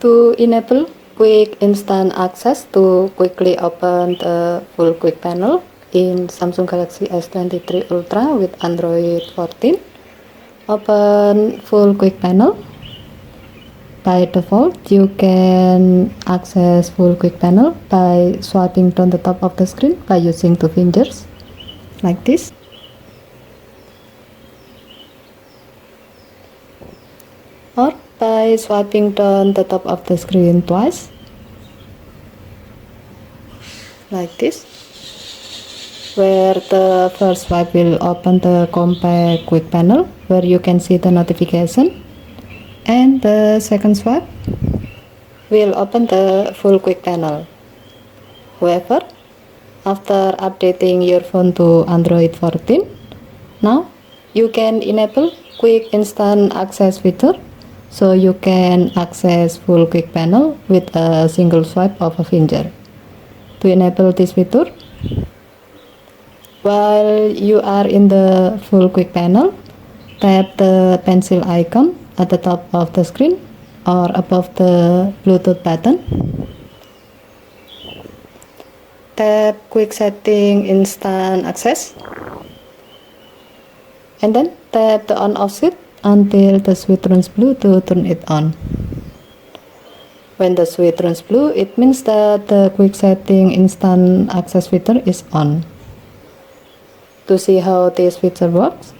To enable quick instant access to quickly open the full quick panel in Samsung Galaxy S23 Ultra with Android 14, open full quick panel. By default, you can access full quick panel by swiping down the top of the screen by using two fingers, like this. Or by swiping down the top of the screen twice, like this, where the first swipe will open the compact quick panel where you can see the notification, and the second swipe will open the full quick panel. However, after updating your phone to Android 14, now you can enable quick instant access feature, so you can access full quick panel with a single swipe of a finger. To enable this feature, while you are in the full quick panel, tap the pencil icon at the top of the screen or above the Bluetooth button. Tap quick setting instant access, and then tap the on off switch until the switch turns blue to turn it on. When the switch turns blue, it means that the quick setting instant access feature is on. To see how this feature works,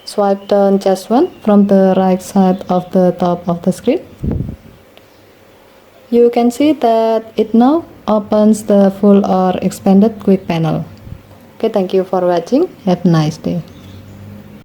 swipe down just one from the right side of the top of the screen. You can see that it now opens the full or expanded quick panel. Okay, thank you for watching. Have a nice day.